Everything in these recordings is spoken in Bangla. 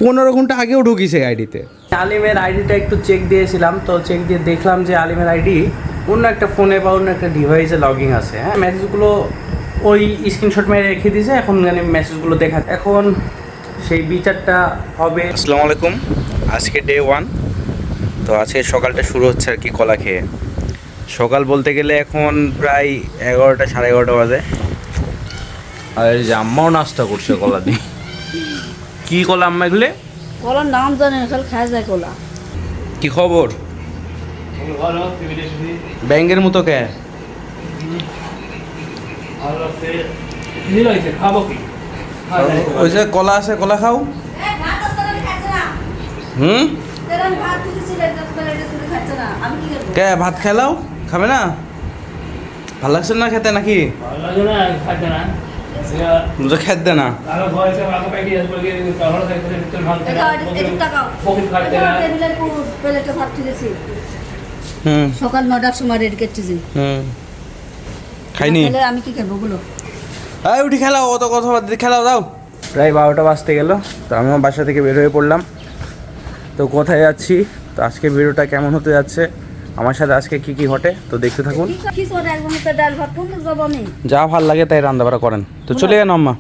15 ঘন্টা আগেও ঢুকিছে আইডিতে। আলিমের আইডিটা একটু চেক দিয়েছিলাম, তো চেক দিয়ে দেখলাম যে আলিমের আইডি অন্য একটা ফোনে বা অন্য একটা ডিভাইসে লগইন আছে। হ্যাঁ, মেসেজগুলো ওই স্ক্রিনশট মেরে রেখে দিয়েছে, এখন মানে মেসেজগুলো দেখা, এখন সেই বিচারটা হবে। আসসালামু আলাইকুম, আজকে ডে 1। তো আজকে সকালটা শুরু হচ্ছে আর কি কলা খেয়ে। সকাল বলতে গেলে এখন প্রায় 11টা সাড়ে 11টা বাজে। আর এই যে আম্মাও নাস্তা করছে কলা দিয়ে। কি কলা আম্মা এগুলো? কলার নাম জানি না, খালি খাওয়া যায় কলা। কি খবর? ব্যাংকের মতো কে? ওই যে কলা আছে, কলা খাও। হুম, কে ভাত খেলাও? খাবে না? ভাল লাগছে না খেতে নাকি? খেতে না। সকাল 9টার সময় রেড কেটেছি। খাইনি আমি কি করবো বলো? এই উঠি খেলাও, অত কথা বাদ দিয়ে খেলাও দাও। প্রায় 12টা বাজতে গেল, তো আমিও বাসা থেকে বের হয়ে পড়লাম। তো কোথায় যাচ্ছি, তো আজকে ভিডিওটা কেমন হতে যাচ্ছে, আমার সাথে আজকে কি কি ঘটে তো দেখতে থাকুন। যা ভাল লাগে তাই রান্না বাড়া করেন। তো চলে গেল আম্মা।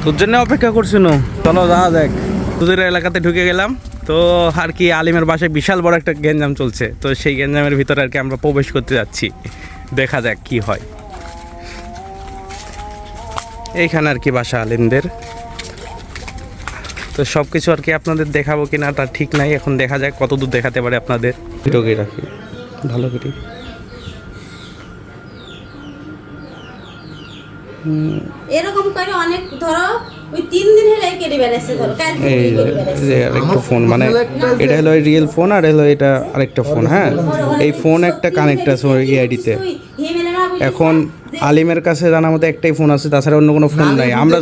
তোর জন্য অপেক্ষা করছিল। চলো যা দেখ, তোদের এলাকাতে ঢুকে গেলাম। তো আর কি আলিমের বাসায় বিশাল বড় একটা গ্যাঞ্জাম চলছে, তো সেই গ্যাঞ্জামের ভিতরে আর কি আমরা প্রবেশ করতে যাচ্ছি। দেখা যাক কি হয়। এইখানে আর কি বাসা আলিমদের। তো সব কিছু আর কি আপনাদের দেখাবো কিনা তার ঠিক নাই, এখন দেখা যাক কতদূর দেখাতে পারে আপনাদের। ভিডিওকে রাখি ভালো করে। এরকম করে অনেক ধরো ওই 3 দিন হলে কেটে বেড়াচ্ছে, ধরো কাল থেকে কেটে বেড়াচ্ছে। এই আরেকটা ফোন, মানে এটা হলো রিয়েল ফোন আর হলো এটা আরেকটা ফোন। হ্যাঁ, এই ফোন একটা কানেক্ট আছে ওই আইডিতে। এখন আলিমের কাছে জানা মতো একটাই ফোন আছে, তাছাড়া অন্য কোনো ফোন নাই আমরা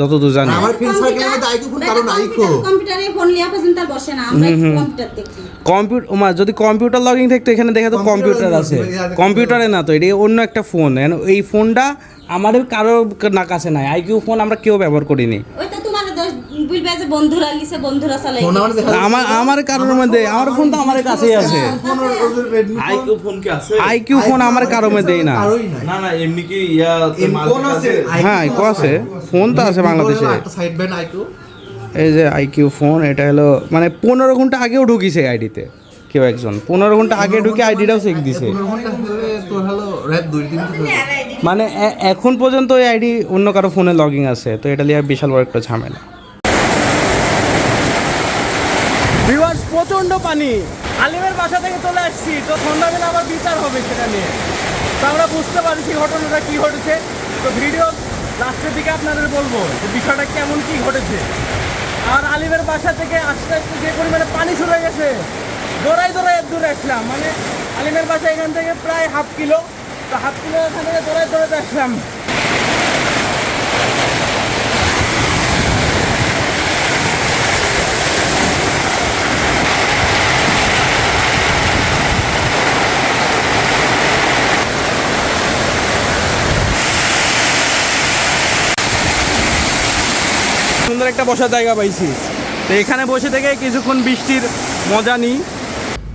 যতদূর জানি। আমার ফ্রেন্ড সার্কেলের মধ্যে আইকো ফোন কারণ আইকো কম্পিউটারে ফোন লিয়া পর্যন্ত আর বসে না, আমরা কম্পিউটার দেখি। কম্পিউটার যদি কম্পিউটার লগইন থাকতো এখানে দেখা তো কম্পিউটার আছে, কম্পিউটারে না তো এটা অন্য একটা ফোন। এই ফোনটা আমাদের কারো না কাছে নাই, আইকিউ ফোন আমরা কেউ ব্যবহার করিনি। ওই তো তোমার বুঝবে যে বন্ধুরা লিসে, বন্ধুরা চালাই। আমার কারোর মধ্যে আমার ফোন তো আমার কাছেই আছে। আইকিউ ফোন কি আছে? আইকিউ ফোন আমার কারোর মধ্যেই না। না না, এমনি কি ইয়া ফোন আছে? হ্যাঁ আইকিউ আছে, ফোন তো আছে বাংলাদেশে। একটা সাইড ব্যান্ড আইকো। এই যে আইকিউ ফোন, এটা হলো মানে 15 ঘন্টা আগেও ঢুকিছে আইডিতে কেউ একজন। 15 ঘন্টা আগে ঢুকে আইডিটাও চেক দিছে। তোর হলো রাত 2-3 মানে এখন পর্যন্ত ওই আইডি অন্য কারো ফোনে লগইন আছে, তো এটা নিয়ে বিশাল বড় একটা ঝামেলা। ভিউয়ার্স, প্রচণ্ড পানি। আলিমের বাসা থেকে চলে আসছি, তো সন্ধ্যাবেলা আবার বিচার হবে সেটা নিয়ে। তো আমরা বুঝতে পারছি ঘটনাটা কী ঘটেছে। তো ভিডিও লাস্টের দিকে আপনাদের বলবো যে বিষয়টা কেমন কী ঘটেছে। আর আলিমের বাসা থেকে আস্তে আস্তে যে পরিমাণে পানি শুরু হয়ে গেছে, দৌড়াই দূরে আসলাম। মানে আলিমের বাসা এখান থেকে প্রায় হাফ কিলো, তো হাফ কিলো এখান থেকে দৌড়াইতে আসলাম। সুন্দর একটা বসার জায়গা পাইছি, তো এখানে বসে থেকে কিছুক্ষণ বৃষ্টির মজা নিই।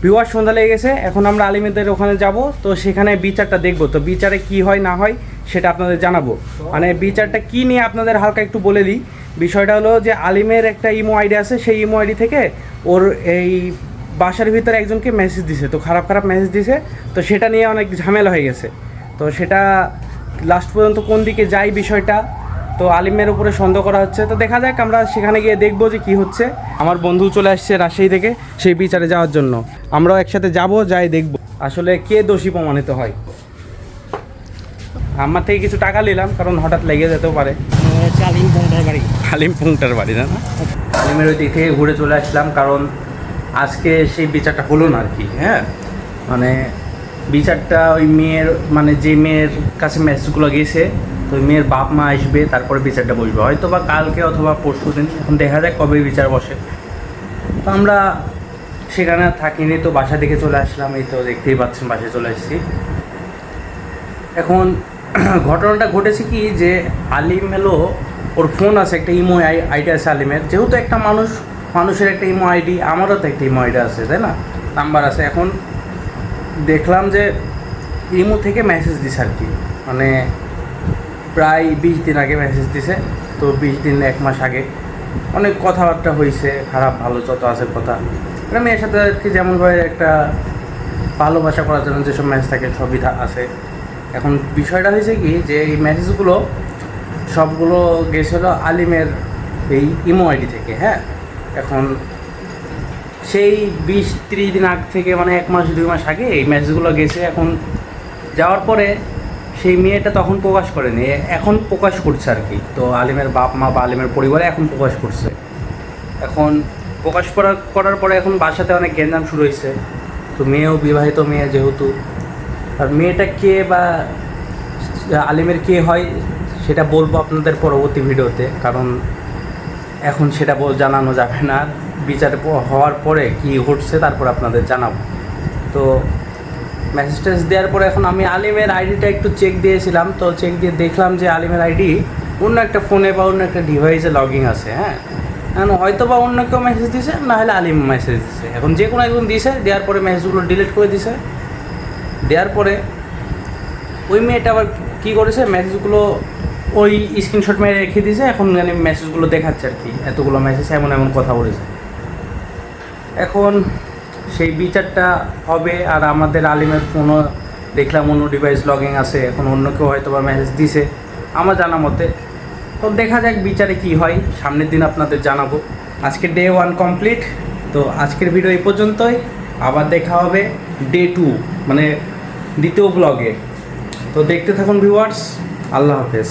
ভিউয়ার সন্ধ্যা লেগে গেছে, এখন আমরা আলিমেদের ওখানে যাব। তো সেখানে বিচারটা দেখবো, তো বিচারে কি হয় না হয় সেটা আপনাদের জানাবো। মানে বিচারটা কি নিয়ে আপনাদের হালকা একটু বলে দিই। বিষয়টা হলো যে আলিমের একটা ইমো আইডি আছে, সেই ইমো আইডি থেকে ওর এই বাসার ভিতরে একজনকে মেসেজ দিছে, তো খারাপ মেসেজ দিছে। তো সেটা নিয়ে অনেক ঝামেলা হয়ে গেছে। তো সেটা লাস্ট পর্যন্ত কোন দিকে যায় বিষয়টা, তো আলিমের উপরে সন্দেহ করা হচ্ছে। তো দেখা যাক, আমরা সেখানে গিয়ে দেখবো যে কী হচ্ছে। আমার বন্ধু চলে আসছে রাজশাহী থেকে সেই বিচারে যাওয়ার জন্য, আমরাও একসাথে যাবো, যাই দেখবো আসলে কে দোষী প্রমাণিত হয়। আমার থেকে কিছু টাকা নিলাম, কারণ হঠাৎ লেগে যেতেও পারে। আলিম পুংটার বাড়ি না, আলিমের ওই দিক থেকে ঘুরে চলে আসলাম, কারণ আজকে সেই বিচারটা হলো না আর কি। হ্যাঁ, মানে বিচারটা ওই মেয়ের, মানে যে মেয়ের কাছে মেসেজগুলো গেছে, তো ওই মেয়ের বাপ মা আসবে, তারপরে বিচারটা বসবে হয়তো বা কালকে অথবা পরশু দিন। এখন দেখা যাক কবে বিচার বসে। তো আমরা সেখানে থাকিনি, তো বাসা থেকে চলে আসলাম। এই তো দেখতেই পাচ্ছেন বাসায় চলে আসছি। এখন ঘটনাটা ঘটেছে কি যে আলিম হলো ওর ফোন আছে, একটা ইমো আইডি আছে আলিমের, যেহেতু একটা মানুষের একটা ইমো আইডি, আমারও তো একটা ইমো আইডি আছে তাই না, নাম্বার আছে। এখন দেখলাম যে ইমো থেকে মেসেজ দিছে আর কি, মানে প্রায় 20 দিন আগে মেসেজ দিছে। তো 20 দিন 1 মাস আগে অনেক কথাবার্তা হয়েছে, খারাপ ভালো যত আছে কথা। মানে মেয়ের সাথে আর কি যেমনভাবে একটা ভালোবাসা করার জন্য যেসব মেসেজ থাকে সবই আছে। এখন বিষয়টা হয়েছে কি যে এই মেসেজগুলো সবগুলো গেছিলো আলিমের এই ইমো আইডি থেকে। হ্যাঁ, এখন সেই 20-30 দিন আগ থেকে, মানে 1 মাস 2 মাস আগে এই মেসেজগুলো গেছে। এখন যাওয়ার পরে সেই মেয়েটা তখন প্রকাশ করেনি, এখন প্রকাশ করছে আর কি। তো আলিমের বাপ মা বা আলিমের পরিবারে এখন প্রকাশ করছে। এখন প্রকাশ করার পরে এখন বাসাতে অনেক গ্যাঞ্জাম শুরু হয়েছে। তো মেয়েও বিবাহিত মেয়ে যেহেতু, আর মেয়েটা কে বা আলিমের কে হয় সেটা বলবো আপনাদের পরবর্তী ভিডিওতে, কারণ এখন সেটা জানানো যাবে না। বিচার হওয়ার পরে কি ঘটছে তারপর আপনাদের জানাবো। তো মেসেজ দেওয়ার পরে এখন আমি আলিমের আইডিটা একটু চেক দিয়েছিলাম। তো চেক দিয়ে দেখলাম যে আলিমের আইডি অন্য একটা ফোনে বা অন্য একটা ডিভাইসে লগইন আছে। হ্যাঁ, এখন হয়তো বা অন্য কেউ মেসেজ দিছে, না হলে আলিম মেসেজ দিছে। এখন যে কোনো একজন দিছে, দেওয়ার পরে মেসেজগুলো ডিলিট করে দিছে। দেওয়ার পরে ওই মেয়েটা আবার কী করেছে, মেসেজগুলো ওই স্ক্রিনশট মেরে রেখে দিয়েছে। এখন মানে মেসেজগুলো দেখাচ্ছে আর কি, এতগুলো মেসেজ এমন এমন কথা বলেছে। এখন সেই বিচারটা হবে। আর আমাদের আলিমের ফোনও দেখলাম অন্য ডিভাইস লগইন আছে, এখন অন্য কেউ হয়তো বা মেসেজ দিছে আমার জানা মতে। তো দেখা যাক বিচারে কি হয়, সামনের দিন আপনাদের জানাবো। আজকে ডে 1 কমপ্লিট। তো আজকের ভিডিও এই পর্যন্তই, আবার দেখা হবে ডে 2 মানে দ্বিতীয় ব্লগে। তো দেখতে থাকুন ভিউয়ার্স, আল্লাহ হাফেজ।